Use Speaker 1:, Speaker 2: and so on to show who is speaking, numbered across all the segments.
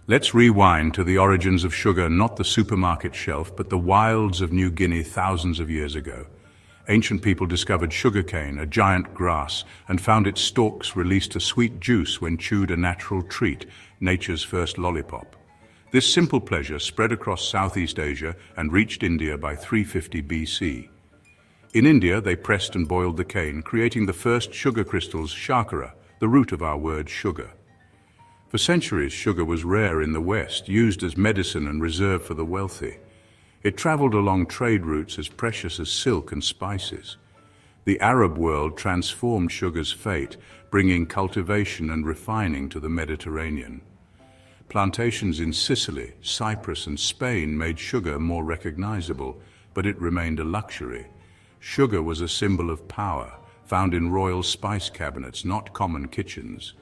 Speaker 1: Let's rewind to the origins of sugar, not the supermarket shelf, but the wilds of New Guinea thousands of years ago. Ancient people discovered sugarcane, a giant grass, and found its stalks released a sweet juice when chewed, a natural treat, nature's first lollipop. This simple pleasure spread across Southeast Asia and reached India by 350 BC. In India, they pressed and boiled the cane, creating the first sugar crystals, shakara, the root of our word sugar. For centuries, sugar was rare in the West, used as medicine and reserved for the wealthy. It traveled along trade routes as precious as silk and spices. The Arab world transformed sugar's fate, bringing cultivation and refining to the Mediterranean. Plantations in Sicily, Cyprus, and Spain made sugar more recognizable, but it remained a luxury. Sugar was a symbol of power, found in royal spice cabinets, not common kitchens.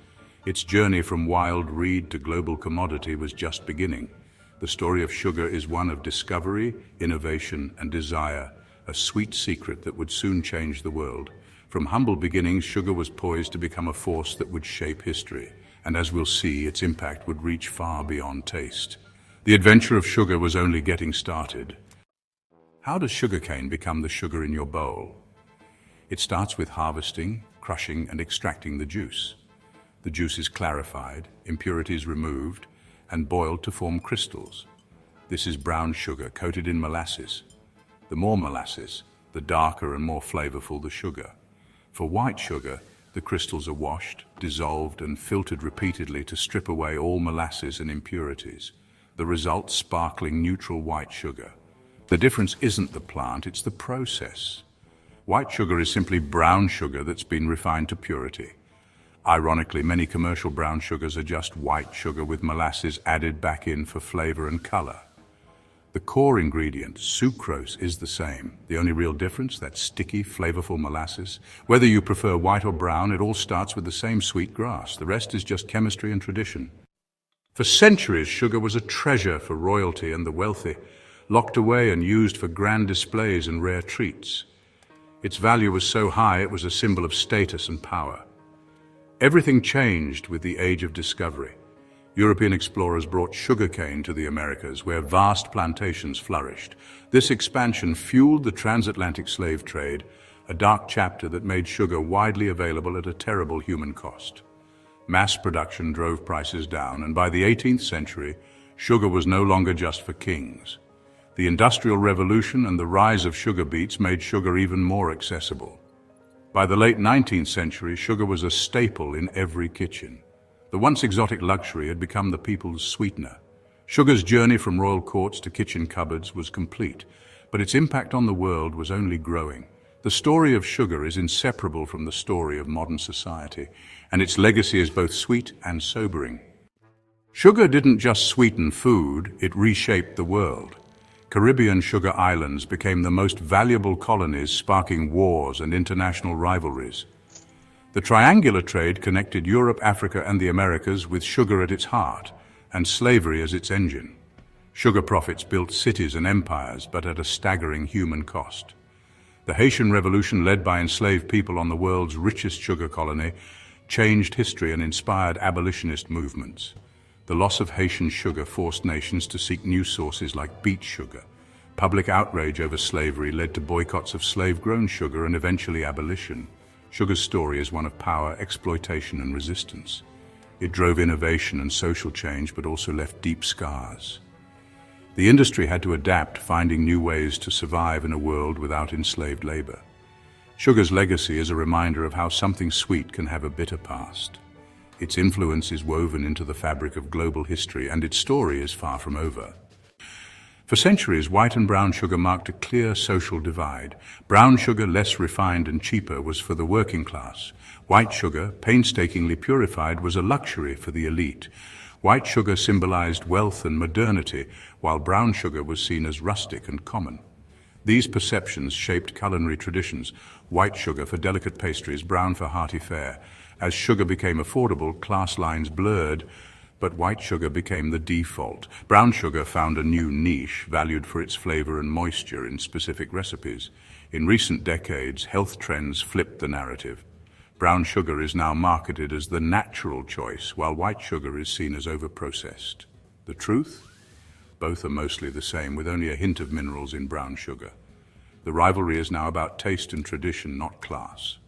Speaker 1: Its journey from wild reed to global commodity was just beginning. The story of sugar is one of discovery, innovation, and desire, a sweet secret that would soon change the world. From humble beginnings, sugar was poised to become a force that would shape history, and as we'll see, its impact would reach far beyond taste. The adventure of sugar was only getting started. How does sugarcane become the sugar in your bowl? It starts with harvesting, crushing, and extracting the juice. The juice is clarified, impurities removed, and boiled to form crystals. This is brown sugar coated in molasses. The more molasses, the darker and more flavorful the sugar. For white sugar, the crystals are washed, dissolved, and filtered repeatedly to strip away all molasses and impurities. The result, sparkling neutral white sugar. The difference isn't the plant, it's the process. White sugar is simply brown sugar that's been refined to purity. Ironically, many commercial brown sugars are just white sugar with molasses added back in for flavor and color. The core ingredient, sucrose, is the same. The only real difference, that sticky, flavorful molasses. Whether you prefer white or brown, it all starts with the same sweet grass. The rest is just chemistry and tradition. For centuries, sugar was a treasure for royalty and the wealthy, locked away and used for grand displays and rare treats. Its value was so high it was a symbol of status and power. Everything changed with the Age of Discovery. European explorers brought sugarcane to the Americas, where vast plantations flourished. This expansion fueled the transatlantic slave trade, a dark chapter that made sugar widely available at a terrible human cost. Mass production drove prices down, and by the 18th century, sugar was no longer just for kings. The Industrial Revolution and the rise of sugar beets made sugar even more accessible. By the late 19th century, sugar was a staple in every kitchen. The once exotic luxury had become the people's sweetener. Sugar's journey from royal courts to kitchen cupboards was complete, but its impact on the world was only growing. The story of sugar is inseparable from the story of modern society, and its legacy is both sweet and sobering. Sugar didn't just sweeten food, it reshaped the world. Caribbean sugar islands became the most valuable colonies, sparking wars and international rivalries. The triangular trade connected Europe, Africa, and the Americas with sugar at its heart and slavery as its engine. Sugar profits built cities and empires, but at a staggering human cost. The Haitian Revolution, led by enslaved people on the world's richest sugar colony, changed history and inspired abolitionist movements. The loss of Haitian sugar forced nations to seek new sources like beet sugar. Public outrage over slavery led to boycotts of slave-grown sugar and eventually abolition. Sugar's story is one of power, exploitation, and resistance. It drove innovation and social change, but also left deep scars. The industry had to adapt, finding new ways to survive in a world without enslaved labor. Sugar's legacy is a reminder of how something sweet can have a bitter past. Its influence is woven into the fabric of global history, and its story is far from over. For centuries, white and brown sugar marked a clear social divide. Brown sugar, less refined and cheaper, was for the working class. White sugar, painstakingly purified, was a luxury for the elite. White sugar symbolized wealth and modernity, while brown sugar was seen as rustic and common. These perceptions shaped culinary traditions: white sugar for delicate pastries, brown for hearty fare. As sugar became affordable, class lines blurred, but white sugar became the default. Brown sugar found a new niche, valued for its flavor and moisture in specific recipes. In recent decades, health trends flipped the narrative. Brown sugar is now marketed as the natural choice, while white sugar is seen as overprocessed. The truth? Both are mostly the same, with only a hint of minerals in brown sugar. The rivalry is now about taste and tradition, not class.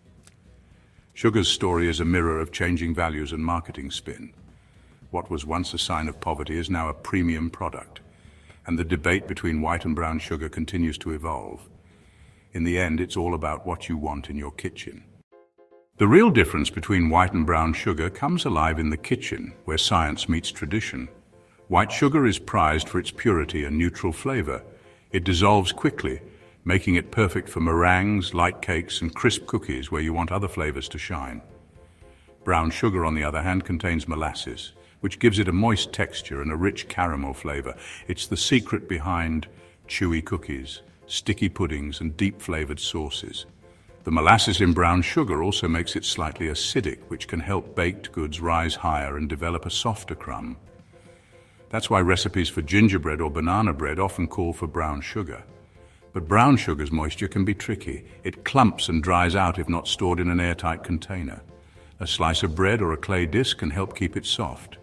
Speaker 1: Sugar's story is a mirror of changing values and marketing spin. What was once a sign of poverty is now a premium product, and the debate between white and brown sugar continues to evolve. In the end, it's all about what you want in your kitchen. The real difference between white and brown sugar comes alive in the kitchen, where science meets tradition. White sugar is prized for its purity and neutral flavor. It dissolves quickly, making it perfect for meringues, light cakes, and crisp cookies where you want other flavors to shine. Brown sugar, on the other hand, contains molasses, which gives it a moist texture and a rich caramel flavor. It's the secret behind chewy cookies, sticky puddings, and deep-flavored sauces. The molasses in brown sugar also makes it slightly acidic, which can help baked goods rise higher and develop a softer crumb. That's why recipes for gingerbread or banana bread often call for brown sugar. But brown sugar's moisture can be tricky. It clumps and dries out if not stored in an airtight container. A slice of bread or a clay disc can help keep it soft.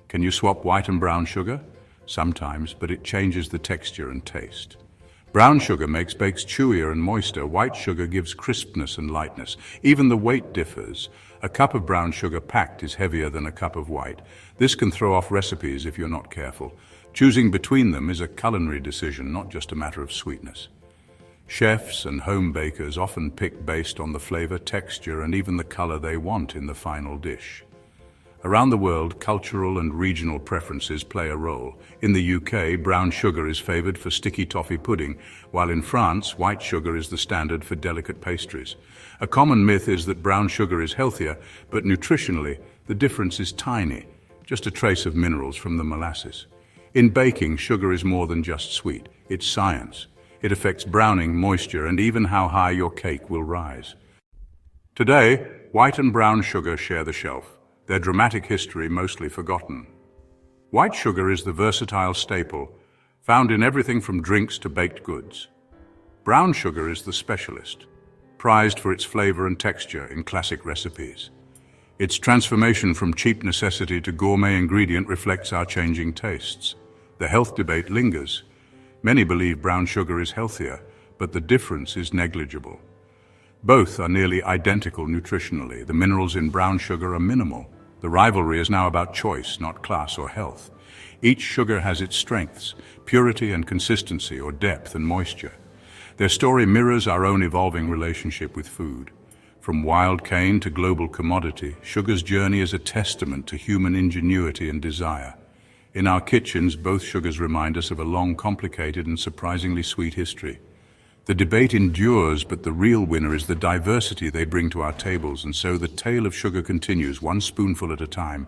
Speaker 1: Can you swap white and brown sugar? Sometimes, but it changes the texture and taste. Brown sugar makes bakes chewier and moister. White sugar gives crispness and lightness. Even the weight differs. A cup of brown sugar packed is heavier than a cup of white. This can throw off recipes if you're not careful. Choosing between them is a culinary decision, not just a matter of sweetness. Chefs and home bakers often pick based on the flavor, texture, and even the color they want in the final dish. Around the world, cultural and regional preferences play a role. In the UK, brown sugar is favored for sticky toffee pudding, while in France, white sugar is the standard for delicate pastries. A common myth is that brown sugar is healthier, but nutritionally, the difference is tiny, just a trace of minerals from the molasses. In baking, sugar is more than just sweet. It's science. It affects browning, moisture, and even how high your cake will rise. Today, white and brown sugar share the shelf, their dramatic history mostly forgotten. White sugar is the versatile staple, found in everything from drinks to baked goods. Brown sugar is the specialist, prized for its flavor and texture in classic recipes. Its transformation from cheap necessity to gourmet ingredient reflects our changing tastes. The health debate lingers. Many believe brown sugar is healthier, but the difference is negligible. Both are nearly identical nutritionally. The minerals in brown sugar are minimal. The rivalry is now about choice, not class or health. Each sugar has its strengths, purity and consistency, or depth and moisture. Their story mirrors our own evolving relationship with food. From wild cane to global commodity, sugar's journey is a testament to human ingenuity and desire. In our kitchens, both sugars remind us of a long, complicated, and surprisingly sweet history. The debate endures, but the real winner is the diversity they bring to our tables, and so the tale of sugar continues, one spoonful at a time.